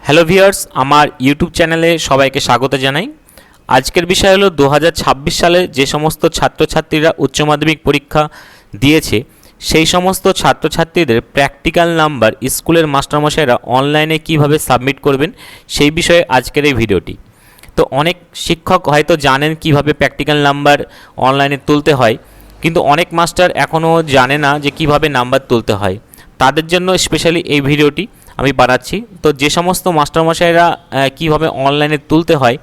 Hello viewers, আমার YouTube চ্যানেলে সবাইকে স্বাগত জানাই। আজকের বিষয় হলো 2026 সালে যে সমস্ত ছাত্রছাত্রীরা উচ্চ মাধ্যমিক পরীক্ষা দিয়েছে সেই সমস্ত ছাত্রছাত্রীদের প্র্যাকটিক্যাল নাম্বার স্কুলের মাস্টারমশাইরা অনলাইনে কিভাবে সাবমিট করবেন সেই বিষয়ে আজকের এই ভিডিওটি। তো অনেক শিক্ষক হয়তো জানেন কিভাবে প্র্যাকটিক্যাল নাম্বার অনলাইনে তুলতে হয়, কিন্তু অনেক মাস্টার এখনও জানে না যে কিভাবে নাম্বার তুলতে হয়। তাদের জন্য স্পেশালি এই ভিডিওটি আমি বানাচ্ছি। তো যে সমস্ত মাস্টারমশাইরা কীভাবে অনলাইনে তুলতে হয়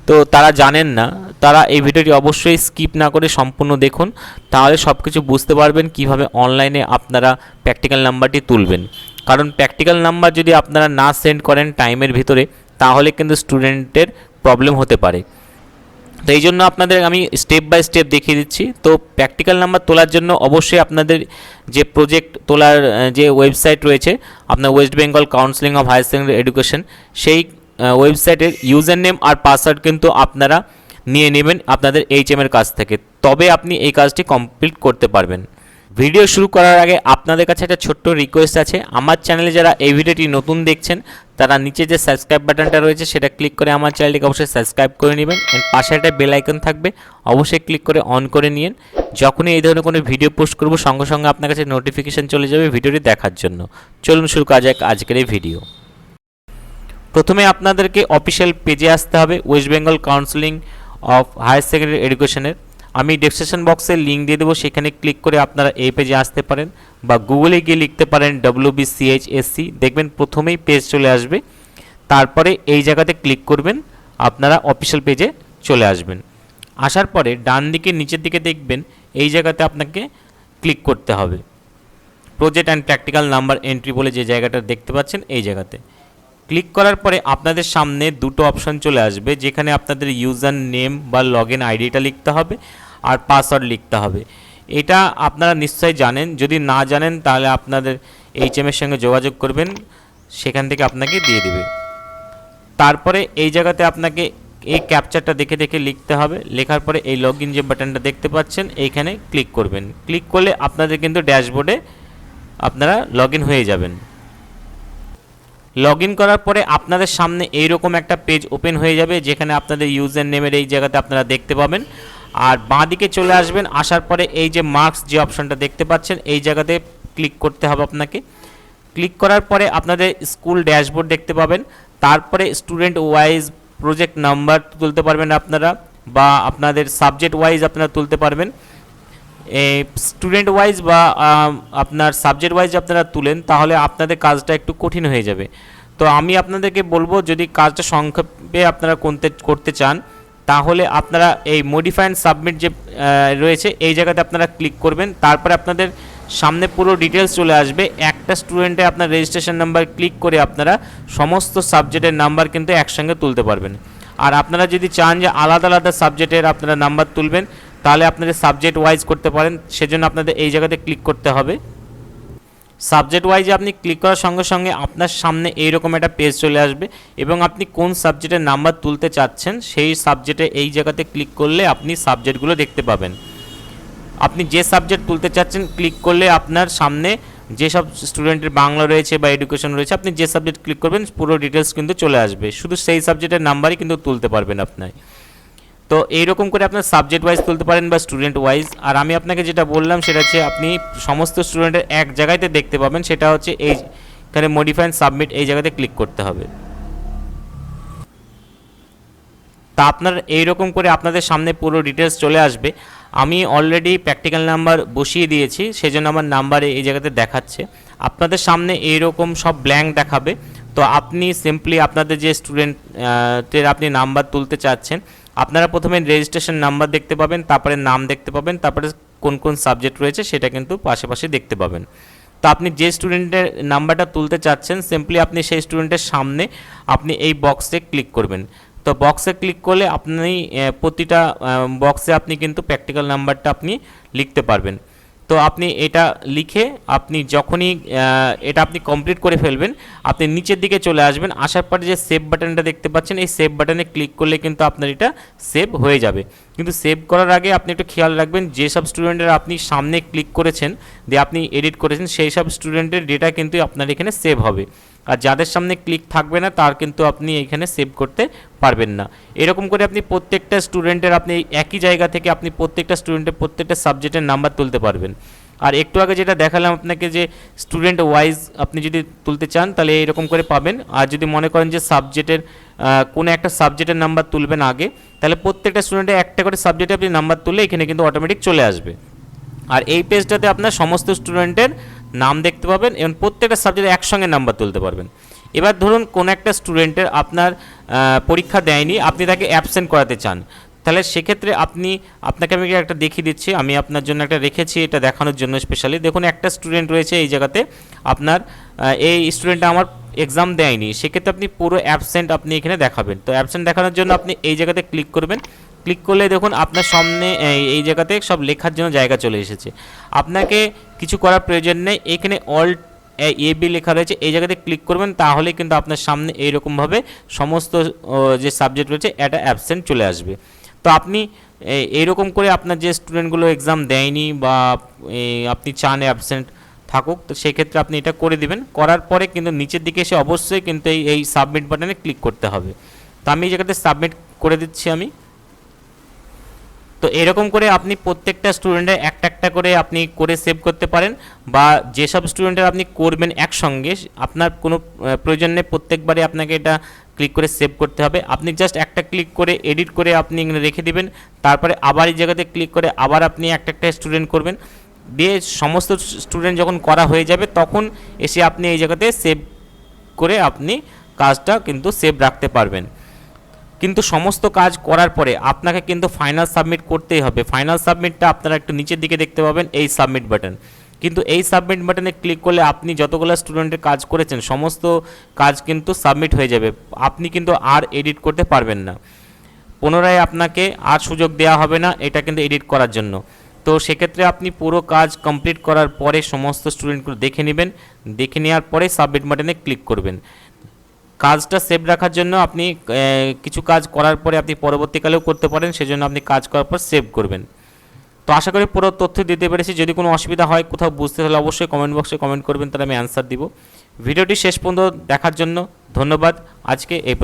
তো তারা জানেন না, তারা এই ভিডিওটি অবশ্যই স্কিপ না করে সম্পূর্ণ দেখুন, তাহলে সব কিছু বুঝতে পারবেন কিভাবে অনলাইনে আপনারা প্র্যাকটিক্যাল নাম্বারটি তুলবেন। কারণ প্র্যাকটিক্যাল নাম্বার যদি আপনারা না সেন্ড করেন টাইমের ভিতরে, তাহলে কিন্তু স্টুডেন্টের প্রবলেম হতে পারে। তো এই জন্য আপনাদের আমি স্টেপ বাই স্টেপ দেখিয়ে দিচ্ছি। তো প্র্যাকটিক্যাল নাম্বার তোলার জন্য অবশ্যই আপনাদের যে প্রজেক্ট তোলার যে ওয়েবসাইট রয়েছে আপনার West Bengal counselling of higher secondary education, সেই ওয়েবসাইটের ইউজার নেম আর পাসওয়ার্ড কিন্তু আপনারা নিয়ে নেবেন আপনাদের এইচএমের কাছ থেকে, তবে আপনি এই কাজটি কমপ্লিট করতে পারবেন। ভিডিও শুরু করার আগে আপনাদের কাছে একটা ছোট্ট রিকোয়েস্ট আছে। আমার চ্যানেলে যারা এই ভিডিওটি নতুন দেখছেন তারা নিচে যে সাবস্ক্রাইব বাটনটা রয়েছে সেটা ক্লিক করে আমার চ্যানেলটিকে অবশ্যই সাবস্ক্রাইব করে নেবেন। এর পাশে একটা বেল আইকন থাকবে, অবশ্যই ক্লিক করে অন করে নিন। যখনই এই ধরনের কোনো ভিডিও পোস্ট করব সঙ্গে সঙ্গে আপনার কাছে নোটিফিকেশান চলে যাবে ভিডিওটি দেখার জন্য। চলুন শুরু করা যাক আজকের এই ভিডিও। প্রথমে আপনাদেরকে অফিসিয়াল পেজে আসতে হবে West Bengal counselling of higher secondary এডুকেশনের। আমি ডেসক্রিপশন বক্সে লিঙ্ক দিয়ে দেবো, সেখানে ক্লিক করে আপনারা এই পেজে আসতে পারেন, বা গুগলে গিয়ে লিখতে পারেন WBCHSC, দেখবেন প্রথমেই পেজ চলে আসবে। তারপরে এই জায়গাতে ক্লিক করবেন, আপনারা অফিসিয়াল পেজে চলে আসবেন। আসার পরে ডান দিকে নিচের দিকে দেখবেন এই জায়গাতে আপনাকে ক্লিক করতে হবে project and practical number entry বলে যে জায়গাটা দেখতে পাচ্ছেন, এই জায়গাতে ক্লিক করার পরে আপনাদের সামনে দুটো অপশন চলে আসবে, যেখানে আপনাদের ইউজার নেম বা লগ ইন আইডিটা লিখতে হবে আর পাসওয়ার্ড লিখতে হবে। এটা আপনারা নিশ্চয়ই জানেন, যদি না জানেন তাহলে আপনাদের এইচএমের সঙ্গে যোগাযোগ করবেন, সেখান থেকে আপনাকে দিয়ে দেবে। তারপরে এই জায়গাতে আপনাকে এই ক্যাপচারটা দেখে দেখে লিখতে হবে। লেখার পরে এই লগ ইন যে বাটনটা দেখতে পাচ্ছেন এইখানে ক্লিক করবেন। ক্লিক করলে আপনাদের কিন্তু ড্যাশবোর্ডে আপনারা লগ ইন হয়ে যাবেন। লগ ইন করার পরে আপনাদের সামনে এইরকম একটা পেজ ওপেন হয়ে যাবে, যেখানে আপনাদের ইউজার নেমের এই জায়গাতে আপনারা দেখতে পাবেন। আর বাঁ দিকে চলে আসবেন, আসার পরে এই যে মার্কস যে অপশনটা দেখতে পাচ্ছেন এই জায়গাতে ক্লিক করতে হবে আপনাকে। ক্লিক করার পরে আপনাদের স্কুল ড্যাশবোর্ড দেখতে পাবেন। তারপরে স্টুডেন্ট ওয়াইজ প্রজেক্ট নাম্বার তুলতে পারবেন আপনারা, বা আপনাদের সাবজেক্ট ওয়াইজ আপনারা তুলতে পারবেন। স্টুডেন্ট ওয়াইজ বা আপনার সাবজেক্ট ওয়াইজ আপনারা তুলেন তাহলে আপনাদের কাজটা একটু কঠিন হয়ে যাবে। তো আমি আপনাদেরকে বলবো, যদি কাজটা সংক্ষেপে আপনারা করতে চান তাহলে আপনারা এই মডিফাই অ্যান্ড সাবমিট যে রয়েছে এই জায়গাতে আপনারা ক্লিক করবেন। তারপরে আপনাদের সামনে পুরো ডিটেলস চলে আসবে। একটা স্টুডেন্টে আপনার রেজিস্ট্রেশন নাম্বার ক্লিক করে আপনারা সমস্ত সাবজেক্টের নাম্বার কিন্তু একসঙ্গে তুলতে পারবেন। আর আপনারা যদি চান যে আলাদা আলাদা সাবজেক্টের আপনারা নাম্বার তুলবেন তাহলে আপনাদের সাবজেক্ট ওয়াইজ করতে পারেন, সেজন্য আপনাদের এই জায়গাতে ক্লিক করতে হবে। সাবজেক্ট ওয়াইজে আপনি ক্লিক করার সঙ্গে সঙ্গে আপনার সামনে এইরকম একটা পেজ চলে আসবে, এবং আপনি কোন সাবজেক্টের নাম্বার তুলতে চাচ্ছেন সেই সাবজেক্টে এই জায়গাতে ক্লিক করলে আপনি সাবজেক্টগুলো দেখতে পাবেন। আপনি যে সাবজেক্ট তুলতে চাচ্ছেন ক্লিক করলে আপনার সামনে যেসব স্টুডেন্টের বাংলা রয়েছে বা এডুকেশন রয়েছে, আপনি যে সাবজেক্ট ক্লিক করবেন পুরো ডিটেলস কিন্তু চলে আসবে, শুধু সেই সাবজেক্টের নাম্বারই কিন্তু তুলতে পারবেন আপনার। তো এইরকম করে আপনার সাবজেক্ট ওয়াইজ তুলতে পারেন বা স্টুডেন্ট ওয়াইজ। আর আমি আপনাকে যেটা বললাম সেটা হচ্ছে আপনি সমস্ত স্টুডেন্টের এক জায়গাতে দেখতে পাবেন, সেটা হচ্ছে এইখানে মডিফাই অ্যান্ড সাবমিট এই জায়গাতে ক্লিক করতে হবে। তা আপনার এইরকম করে আপনাদের সামনে পুরো ডিটেলস চলে আসবে। আমি অলরেডি প্র্যাকটিক্যাল নাম্বার বসিয়ে দিয়েছি, সেজন্য আমার নাম্বার এই জায়গাতে দেখাচ্ছে। আপনাদের সামনে এইরকম সব ব্ল্যাঙ্ক দেখাবে। তো আপনি সিম্পলি আপনাদের যে স্টুডেন্টের আপনি নাম্বার তুলতে চাচ্ছেন, আপনারা প্রথমে রেজিস্ট্রেশন নাম্বার দেখতে পাবেন, তারপরে নাম দেখতে পাবেন, তারপরে কোন কোন সাবজেক্ট রয়েছে সেটা কিন্তু পাশাপাশি দেখতে পাবেন। তো আপনি যে স্টুডেন্টের নাম্বারটা তুলতে চাচ্ছেন সিম্পলি আপনি সেই স্টুডেন্টের সামনে আপনি এই বক্সে ক্লিক করবেন। তো বক্সে ক্লিক করলে আপনি প্রতিটা বক্সে আপনি কিন্তু প্র্যাকটিক্যাল নাম্বারটা আপনি লিখতে পারবেন। তো আপনি এটা লিখে আপনি যখনই এটা আপনি কমপ্লিট করে ফেলবেন, আপনি নিচের দিকে চলে আসবেন। আসার পরে যে সেভ বাটনটা দেখতে পাচ্ছেন এই সেভ বাটনে ক্লিক করলে কিন্তু আপনার এটা সেভ হয়ে যাবে। কিন্তু সেভ করার আগে আপনি একটু খেয়াল রাখবেন, যেসব স্টুডেন্টের আপনি সামনে ক্লিক করেছেন দিয়ে আপনি এডিট করেছেন সেই সব স্টুডেন্টের ডেটা কিন্তু আপনার এখানে সেভ হবে। আর যাদের সামনে ক্লিক থাকবে না তার কিন্তু আপনি এখানে সেভ করতে পারবেন না। এরকম করে আপনি প্রত্যেকটা স্টুডেন্টের আপনি একই জায়গা থেকে আপনি প্রত্যেকটা স্টুডেন্টের প্রত্যেকটা সাবজেক্টের নাম্বার তুলতে পারবেন। আর একটু আগে যেটা দেখালাম আপনাকে যে স্টুডেন্ট ওয়াইজ আপনি যদি তুলতে চান তাহলে এরকম করে পাবেন। আর যদি মনে করেন যে সাবজেক্টের কোনো একটা সাবজেক্টের নাম্বার তুলবেন আগে, তাহলে প্রত্যেকটা স্টুডেন্টের একটা করে সাবজেক্টে আপনি নাম্বার তুললে এখানে কিন্তু অটোমেটিক চলে আসবে। আর এই পেজটাতে আপনার সমস্ত স্টুডেন্টের নাম দেখতে পাবেন এবং প্রত্যেকটা সাবজেক্টে একসঙ্গে নাম্বার তুলতে পারবেন। এবার ধরুন কোনো একটা স্টুডেন্টের আপনার পরীক্ষা দেয়নি, আপনি তাকে অ্যাবসেন্ট করাতে চান, তাহলে সেক্ষেত্রে আপনাকে আমি একটা দেখিয়ে দিচ্ছি। আমি আপনার জন্য একটা রেখেছি এটা দেখানোর জন্য স্পেশালি। দেখুন একটা স্টুডেন্ট রয়েছে এই জায়গাতে, আপনার এই স্টুডেন্টটা আমার এক্সাম দেয়নি, সেক্ষেত্রে আপনি পুরো অ্যাবসেন্ট আপনি এখানে দেখাবেন। তো অ্যাবসেন্ট দেখানোর জন্য আপনি এই জায়গাতে ক্লিক করবেন। ক্লিক করলে দেখুন আপনার সামনে এই জায়গাতে সব লেখার জন্য জায়গা চলে এসেছে। আপনাকে কিছু করার প্রয়োজন নেই, এখানে অল এবি লেখা রয়েছে, এই জায়গাতে ক্লিক করবেন, তাহলে কিন্তু আপনার সামনে এইরকমভাবে সমস্ত যে সাবজেক্ট রয়েছে এটা অ্যাবসেন্ট চলে আসবে। তো আপনি এইরকম করে আপনার যে স্টুডেন্টগুলো এক্সাম দেয়নি বা আপনি চান অ্যাবসেন্ট থাকুক, তো সেই ক্ষেত্রে আপনি এটা করে দিবেন। করার পরে কিন্তু নিচের দিকে এসে অবশ্যই কিন্তু এই সাবমিট বাটনে ক্লিক করতে হবে। তো আমি এই জায়গাতে সাবমিট করে দিচ্ছি আমি। তো এরকম করে আপনি প্রত্যেকটা স্টুডেন্টের একটা একটা করে আপনি করে সেভ করতে পারেন, বা যেসব স্টুডেন্টের আপনি করবেন একসঙ্গে আপনার কোনো প্রয়োজন নেই প্রত্যেকবারে আপনাকে এটা ক্লিক করে সেভ করতে হবে। আপনি জাস্ট একটা ক্লিক করে এডিট করে আপনি এখানে রেখে দিবেন, তারপরে আবার এই জায়গাতে ক্লিক করে আবার আপনি একটা একটা স্টুডেন্ট করবেন, দিয়ে সমস্ত স্টুডেন্ট যখন করা হয়ে যাবে তখন এসে আপনি এই জায়গাতে সেভ করে আপনি কাজটা কিন্তু সেভ রাখতে পারবেন। কিন্তু সমস্ত কাজ করার পরে আপনাকে কিন্তু ফাইনাল সাবমিট করতেই হবে। ফাইনাল সাবমিটটা আপনারা একটু নিচের দিকে দেখতে পাবেন এই সাবমিট বাটন। কিন্তু এই সাবমিট বাটনে ক্লিক করলে আপনি যতগুলো স্টুডেন্টের কাজ করেছেন সমস্ত কাজ কিন্তু সাবমিট হয়ে যাবে, আপনি কিন্তু আর এডিট করতে পারবেন না। পুনরায় আপনাকে আর সুযোগ দেওয়া হবে না এটা কিন্তু এডিট করার জন্য। তো সেক্ষেত্রে আপনি পুরো কাজ কমপ্লিট করার পরে সমস্ত স্টুডেন্টগুলো দেখে নেবেন, দেখে নেওয়ার পরে সাবমিট বাটনে ক্লিক করবেন। কাজটা সেভ রাখার জন্য আপনি কিছু কাজ করার পরে আপনি পরবর্তীকালেও করতে পারেন, সেজন্য আপনি কাজ করার পর সেভ করবেন। তো আশা করি পুরো তথ্য দিতে পেরেছি। যদি কোনো অসুবিধা হয় কোথাও বুঝতে হলে অবশ্যই কমেন্ট বক্সে কমেন্ট করবেন, তাহলে আমি অ্যান্সার দিব। ভিডিওটি শেষ পর্যন্ত দেখার জন্য ধন্যবাদ। আজকে এই